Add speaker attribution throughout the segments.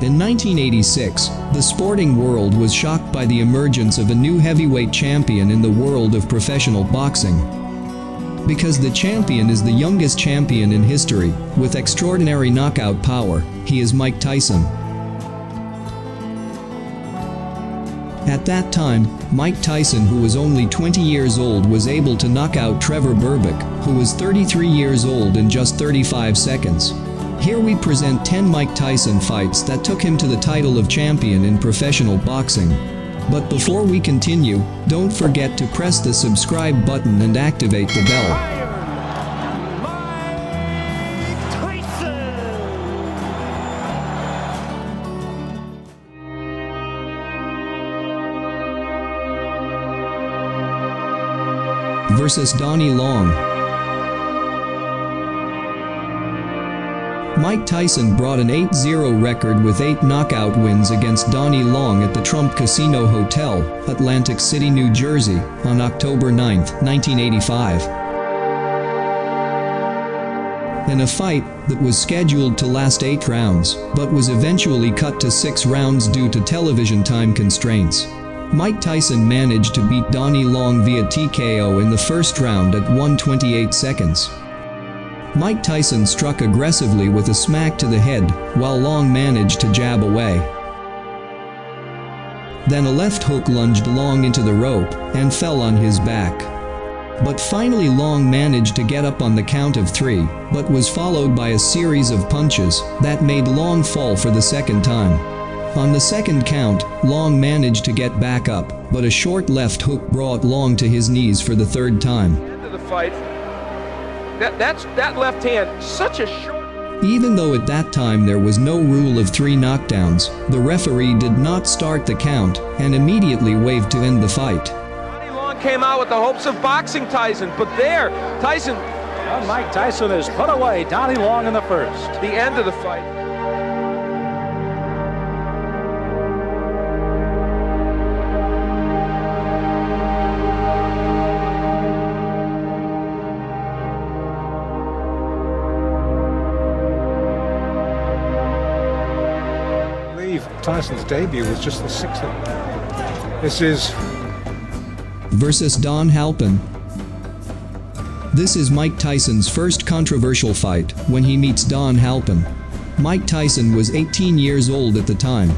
Speaker 1: In 1986, the sporting world was shocked by the emergence of a new heavyweight champion in the world of professional boxing. Because the champion is the youngest champion in history, with extraordinary knockout power, he is Mike Tyson. At that time, Mike Tyson, who was only 20 years old, was able to knock out Trevor Berbick, who was 33 years old, in just 35 seconds. Here we present 10 Mike Tyson fights that took him to the title of champion in professional boxing. But before we continue, don't forget to press the subscribe button and activate the bell. Versus Donnie Long. Mike Tyson brought an 8-0 record with 8 knockout wins against Donnie Long at the Trump Casino Hotel, Atlantic City, New Jersey, on October 9, 1985. In a fight that was scheduled to last 8 rounds, but was eventually cut to 6 rounds due to television time constraints. Mike Tyson managed to beat Donnie Long via TKO in the first round at 1:28 seconds. Mike Tyson struck aggressively with a smack to the head, while Long managed to jab away. Then a left hook lunged Long into the rope, and fell on his back. But finally Long managed to get up on the count of 3, but was followed by a series of punches that made Long fall for the second time. On the second count, Long managed to get back up, but a short left hook brought Long to his knees for the third time.
Speaker 2: End of the fight. That left hand, such a short...
Speaker 1: Even though at that time there was no rule of 3 knockdowns, the referee did not start the count, and immediately waved to end the fight.
Speaker 2: Donnie Long came out with the hopes of boxing Tyson, but there, Tyson...
Speaker 3: Well, Mike Tyson has put away Donnie Long in the first.
Speaker 2: The end of the fight.
Speaker 4: Tyson's debut was just the 6th. This is
Speaker 1: versus Don Halpin. This is Mike Tyson's first controversial fight, when he meets Don Halpin. Mike Tyson was 18 years old at the time.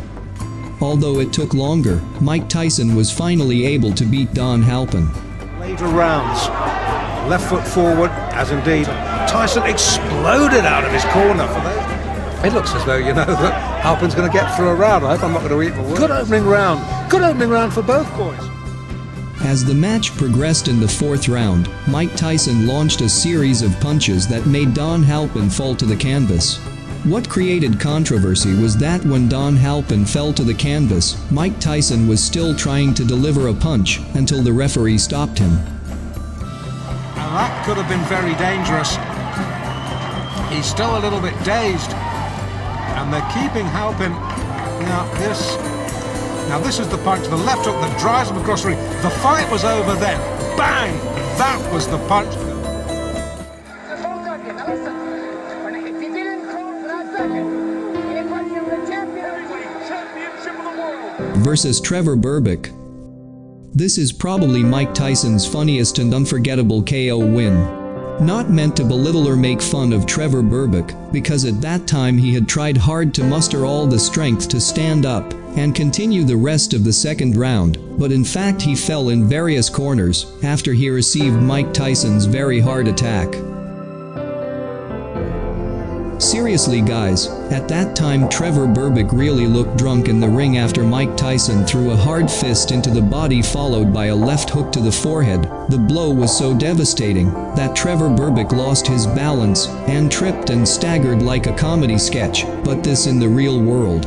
Speaker 1: Although it took longer, Mike Tyson was finally able to beat Don Halpin.
Speaker 4: Later rounds, left foot forward, as indeed Tyson exploded out of his corner for those. It looks as though, you know, that Halpin's going to get through a round. I hope I'm not going to eat the word. Good opening round. Good opening round for both boys.
Speaker 1: As the match progressed in the 4th round, Mike Tyson launched a series of punches that made Don Halpin fall to the canvas. What created controversy was that when Don Halpin fell to the canvas, Mike Tyson was still trying to deliver a punch until the referee stopped him.
Speaker 4: Now that could have been very dangerous. He's still a little bit dazed. And they're keeping Halpin. Now this is the punch, the left hook that drives him across the ring. The fight was over then. Bang! That was the punch.
Speaker 1: Versus Trevor Berbick. This is probably Mike Tyson's funniest and unforgettable KO win. Not meant to belittle or make fun of Trevor Berbick, because at that time he had tried hard to muster all the strength to stand up and continue the rest of the second round, but in fact he fell in various corners after he received Mike Tyson's very hard attack. Seriously guys, at that time Trevor Berbick really looked drunk in the ring after Mike Tyson threw a hard fist into the body followed by a left hook to the forehead. The blow was so devastating that Trevor Berbick lost his balance and tripped and staggered like a comedy sketch, but this in the real world.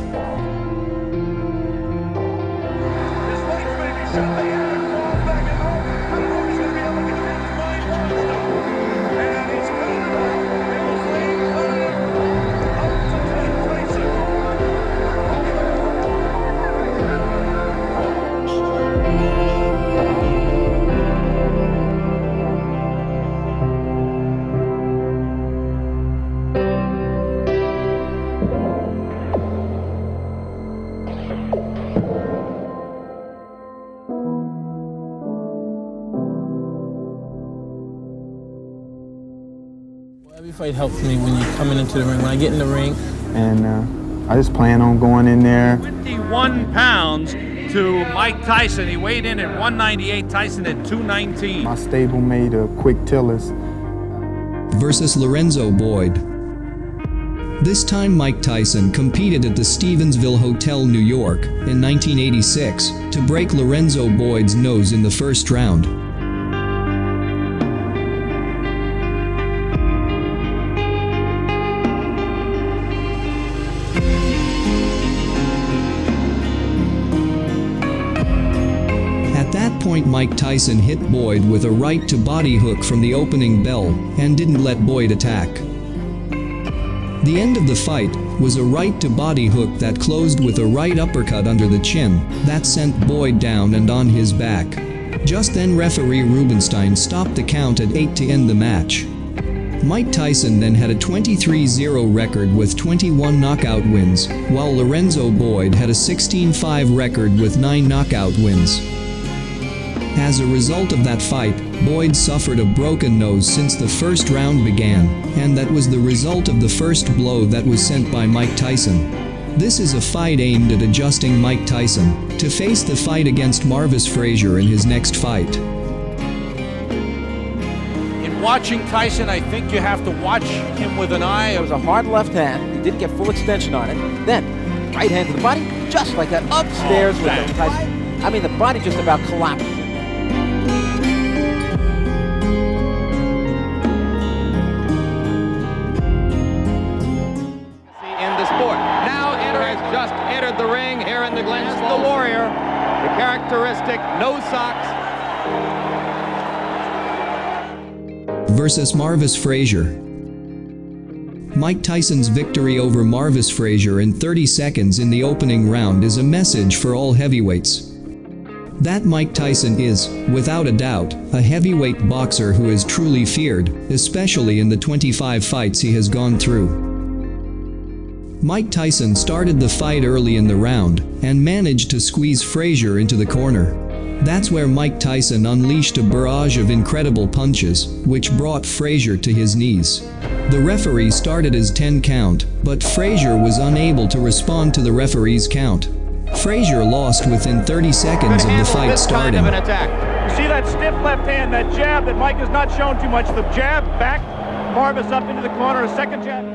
Speaker 5: fight helps me when you're coming into the ring. When I get in the ring,
Speaker 6: and I just plan on going in there.
Speaker 3: 51 pounds to Mike Tyson. He weighed in at 198, Tyson at 219.
Speaker 6: My stablemate, Quick Tillis.
Speaker 1: Versus Lorenzo Boyd. This time Mike Tyson competed at the Stevensville Hotel, New York, in 1986, to break Lorenzo Boyd's nose in the first round. At that point Mike Tyson hit Boyd with a right to body hook from the opening bell, and didn't let Boyd attack. The end of the fight was a right to body hook that closed with a right uppercut under the chin that sent Boyd down and on his back. Just then referee Rubenstein stopped the count at 8 to end the match. Mike Tyson then had a 23-0 record with 21 knockout wins, while Lorenzo Boyd had a 16-5 record with 9 knockout wins. As a result of that fight, Boyd suffered a broken nose since the first round began, and that was the result of the first blow that was sent by Mike Tyson. This is a fight aimed at adjusting Mike Tyson to face the fight against Marvis Frazier in his next fight.
Speaker 2: In watching Tyson, I think you have to watch him with an eye.
Speaker 7: It was a hard left hand. He didn't get full extension on it. Then, right hand to the body, just like that, upstairs with Tyson. I mean, the body just about collapsed.
Speaker 8: Just entered the ring here in the Glen. The Warrior, the characteristic no socks.
Speaker 1: Versus Marvis Frazier. Mike Tyson's victory over Marvis Frazier in 30 seconds in the opening round is a message for all heavyweights. That Mike Tyson is, without a doubt, a heavyweight boxer who is truly feared, especially in the 25 fights he has gone through. Mike Tyson started the fight early in the round and managed to squeeze Frazier into the corner. That's where Mike Tyson unleashed a barrage of incredible punches, which brought Frazier to his knees. The referee started his 10 count, but Frazier was unable to respond to the referee's count. Frazier lost within 30 seconds of the fight starting.
Speaker 3: You see that stiff left hand, that jab that Mike has not shown too much. The jab back, Marvis up into the corner, a second jab.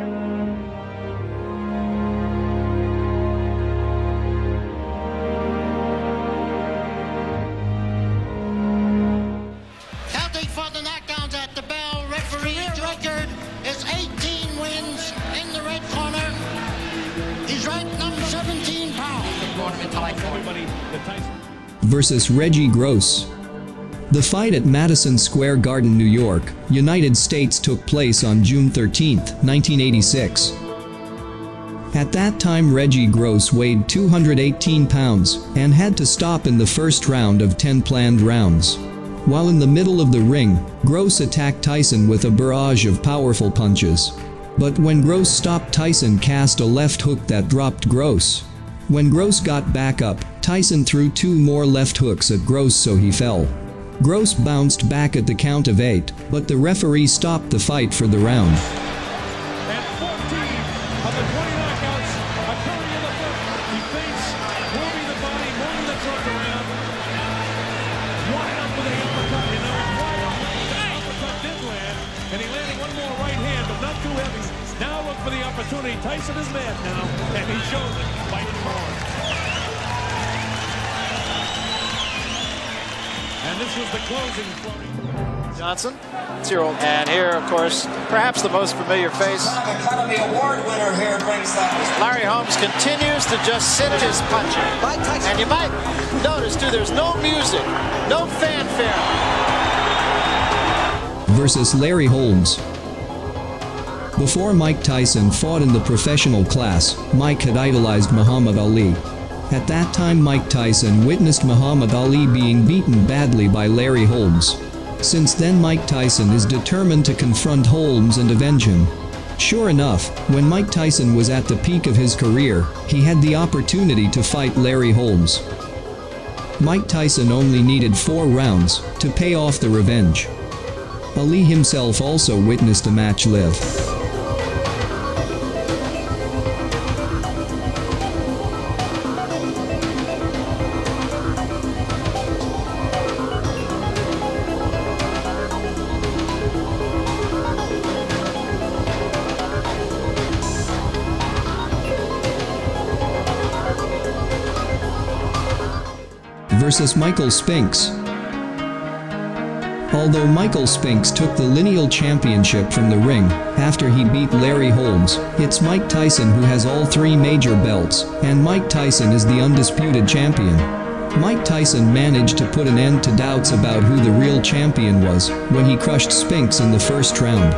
Speaker 9: For the knockdowns at the bell, referee's record is 18 wins in the red corner. He's ranked number 17 pounds.
Speaker 1: Versus Reggie Gross. The fight at Madison Square Garden, New York, United States took place on June 13, 1986. At that time Reggie Gross weighed 218 pounds and had to stop in the first round of 10 planned rounds. While in the middle of the ring, Gross attacked Tyson with a barrage of powerful punches. But when Gross stopped, Tyson cast a left hook that dropped Gross. When Gross got back up, Tyson threw 2 more left hooks at Gross so he fell. Gross bounced back at the count of 8, but the referee stopped the fight for the round.
Speaker 3: And 14 of the 20 knockouts occurring in the first. He feints, moving the body, moving the trunk around. Wide up with the uppercut, and now he's wide up. That uppercut did land, and he landed one more right hand, but not too heavy. Now look for the opportunity. Tyson is mad now, and he shows it. Fighting hard. And this was the closing floating.
Speaker 10: Johnson, it's your old. And here, of course, perhaps the most familiar face.
Speaker 11: Academy Award winner here at ringside.
Speaker 10: Larry Holmes continues to just sit his punching. And you might notice, too, there's no music, no fanfare.
Speaker 1: Versus Larry Holmes. Before Mike Tyson fought in the professional class, Mike had idolized Muhammad Ali. At that time Mike Tyson witnessed Muhammad Ali being beaten badly by Larry Holmes. Since then Mike Tyson is determined to confront Holmes and avenge him. Sure enough, when Mike Tyson was at the peak of his career, he had the opportunity to fight Larry Holmes. Mike Tyson only needed 4 rounds to pay off the revenge. Ali himself also witnessed the match live. versus Michael Spinks. Although Michael Spinks took the lineal championship from the ring after he beat Larry Holmes, it's Mike Tyson who has all 3 major belts, and Mike Tyson is the undisputed champion. Mike Tyson managed to put an end to doubts about who the real champion was when he crushed Spinks in the first round.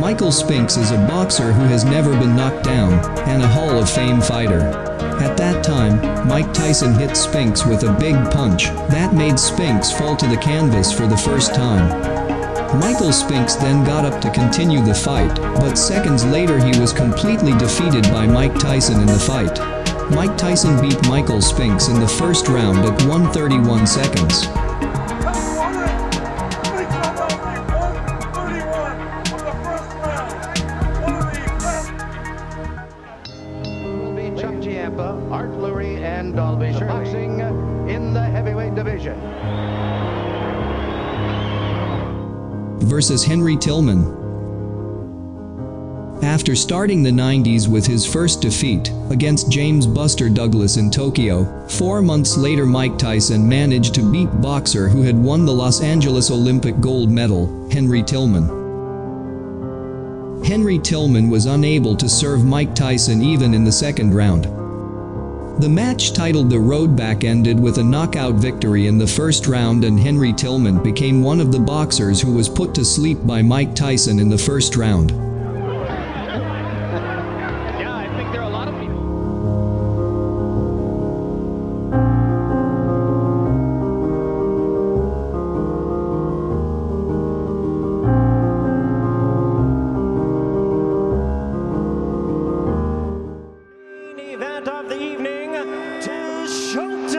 Speaker 1: Michael Spinks is a boxer who has never been knocked down, and a Hall of Fame fighter. At that time, Mike Tyson hit Spinks with a big punch that made Spinks fall to the canvas for the first time. Michael Spinks then got up to continue the fight, but seconds later he was completely defeated by Mike Tyson in the fight. Mike Tyson beat Michael Spinks in the first round at 1:31 seconds.
Speaker 12: Artillery and Dolby boxing in the heavyweight division.
Speaker 1: Versus Henry Tillman. After starting the 90s with his first defeat against James Buster Douglas in Tokyo, 4 months later Mike Tyson managed to beat boxer who had won the Los Angeles Olympic gold medal, Henry Tillman. Henry Tillman was unable to serve Mike Tyson even in the second round. The match, titled The Road Back, ended with a knockout victory in the first round, and Henry Tillman became one of the boxers who was put to sleep by Mike Tyson in the first round.
Speaker 8: Yeah, I think there are a lot of people.
Speaker 12: Event of the evening, tis showtime!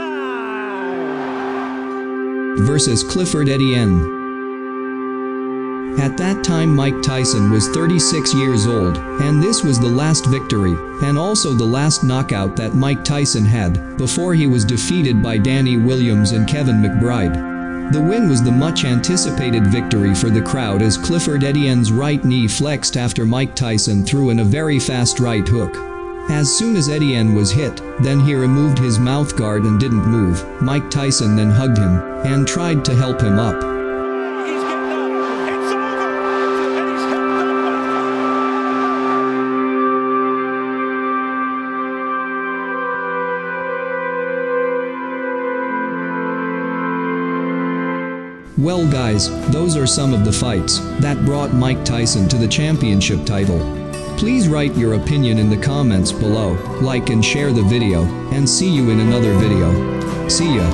Speaker 1: Versus Clifford Etienne. At that time Mike Tyson was 36 years old, and this was the last victory, and also the last knockout that Mike Tyson had, before he was defeated by Danny Williams and Kevin McBride. The win was the much anticipated victory for the crowd, as Clifford Etienne's right knee flexed after Mike Tyson threw in a very fast right hook. As soon as Etienne was hit, then he removed his mouthguard and didn't move. Mike Tyson then hugged him and tried to help him up.
Speaker 3: He's getting up. It's over. And he's helped up.
Speaker 1: Well guys, those are some of the fights that brought Mike Tyson to the championship title. Please write your opinion in the comments below, like and share the video, and see you in another video. See ya.